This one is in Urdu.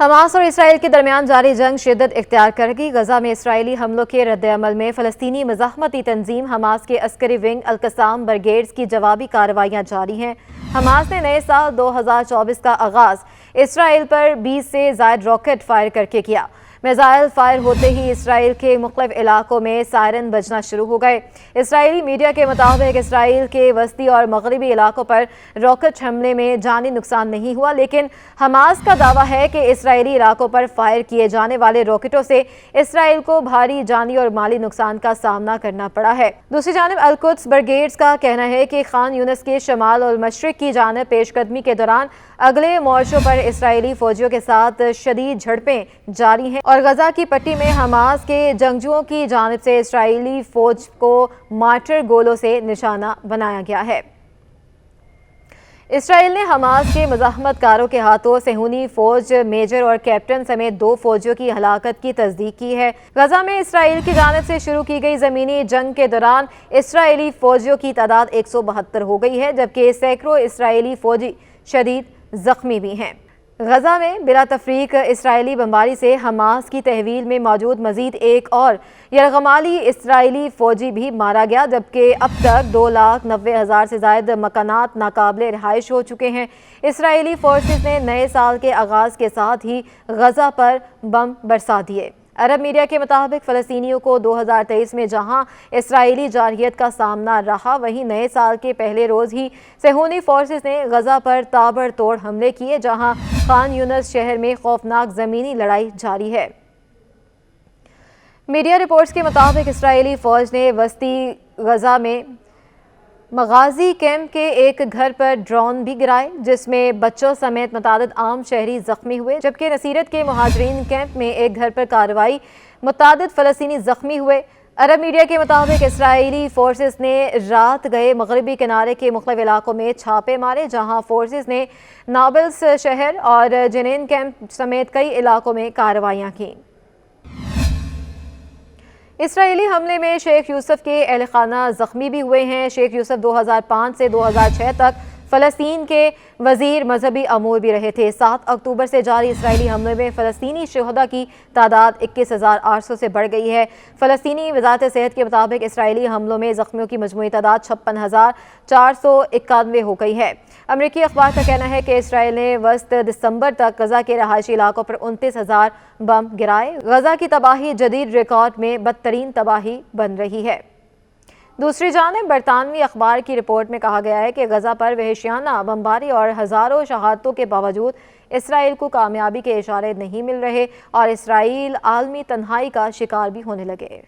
حماس اور اسرائیل کے درمیان جاری جنگ شدت اختیار کر گئی۔ غزہ میں اسرائیلی حملوں کے رد عمل میں فلسطینی مزاحمتی تنظیم حماس کے عسکری ونگ القسام بریگیڈز کی جوابی کارروائیاں جاری ہیں۔ حماس نے نئے سال 2024 کا آغاز اسرائیل پر 20 سے زائد راکٹ فائر کرکے کیا۔ میزائل فائر ہوتے ہی اسرائیل کے مختلف علاقوں میں سائرن بجنا شروع ہو گئے۔ اسرائیلی میڈیا کے مطابق اسرائیل کے وسطی اور مغربی علاقوں پر راکٹ حملے میں جانی نقصان نہیں ہوا، لیکن حماس کا دعویٰ ہے کہ اسرائیلی علاقوں پر فائر کیے جانے والے راکٹوں سے اسرائیل کو بھاری جانی اور مالی نقصان کا سامنا کرنا پڑا ہے۔ دوسری جانب القدس بریگیڈز کا کہنا ہے کہ خان یونس کے شمال اور مشرق کی جانب پیش قدمی کے دوران اگلے مورچوں پر اسرائیلی فوجیوں کے ساتھ شدید جھڑپیں جاری ہیں اور غزہ کی پٹی میں حماس کے جنگجوؤں کی جانب سے اسرائیلی فوج کو مارٹر گولوں سے نشانہ بنایا گیا ہے۔ اسرائیل نے حماس کے مزاحمت کاروں کے ہاتھوں صہیونی فوج میجر اور کیپٹن سمیت 2 فوجیوں کی ہلاکت کی تصدیق کی ہے۔ غزہ میں اسرائیل کی جانب سے شروع کی گئی زمینی جنگ کے دوران اسرائیلی فوجیوں کی تعداد 172 ہو گئی ہے، جبکہ سینکڑوں اسرائیلی فوجی شدید زخمی بھی ہیں۔ غزہ میں بلا تفریق اسرائیلی بمباری سے حماس کی تحویل میں موجود مزید ایک اور یرغمالی اسرائیلی فوجی بھی مارا گیا، جبکہ اب تک 2,90,000 سے زائد مکانات ناقابل رہائش ہو چکے ہیں۔ اسرائیلی فورسز نے نئے سال کے آغاز کے ساتھ ہی غزہ پر بم برسا دیے۔ عرب میڈیا کے مطابق فلسطینیوں کو 2023 میں جہاں اسرائیلی جارحیت کا سامنا رہا، وہیں نئے سال کے پہلے روز ہی صہیونی فورسز نے غزہ پر تابڑ توڑ حملے کیے، جہاں خان یونس شہر میں خوفناک زمینی لڑائی جاری ہے۔ میڈیا رپورٹس کے مطابق اسرائیلی فوج نے وسطی غزہ میں مغازی کیمپ کے ایک گھر پر ڈرون بھی گرائے، جس میں بچوں سمیت متعدد عام شہری زخمی ہوئے، جبکہ نصیرت کے مہاجرین کیمپ میں ایک گھر پر کارروائی متعدد فلسطینی زخمی ہوئے۔ عرب میڈیا کے مطابق اسرائیلی فورسز نے رات گئے مغربی کنارے کے مختلف علاقوں میں چھاپے مارے، جہاں فورسز نے نابلس شہر اور جنین کیمپ سمیت کئی علاقوں میں کارروائیاں کیں۔ اسرائیلی حملے میں شیخ یوسف کے اہل خانہ زخمی بھی ہوئے ہیں۔ شیخ یوسف 2005 سے 2006 تک فلسطین کے وزیر مذہبی امور بھی رہے تھے۔ 7 اکتوبر سے جاری اسرائیلی حملے میں فلسطینی شہداء کی تعداد 21,800 سے بڑھ گئی ہے۔ فلسطینی وزارت صحت کے مطابق اسرائیلی حملوں میں زخمیوں کی مجموعی تعداد 56,491 ہو گئی ہے۔ امریکی اخبار کا کہنا ہے کہ اسرائیل نے وسط دسمبر تک غزہ کے رہائشی علاقوں پر 29,000 بم گرائے۔ غزہ کی تباہی جدید ریکارڈ میں بدترین تباہی بن رہی ہے۔ دوسری جانب برطانوی اخبار کی رپورٹ میں کہا گیا ہے کہ غزہ پر وحشیانہ بمباری اور ہزاروں شہادتوں کے باوجود اسرائیل کو کامیابی کے اشارے نہیں مل رہے اور اسرائیل عالمی تنہائی کا شکار بھی ہونے لگے۔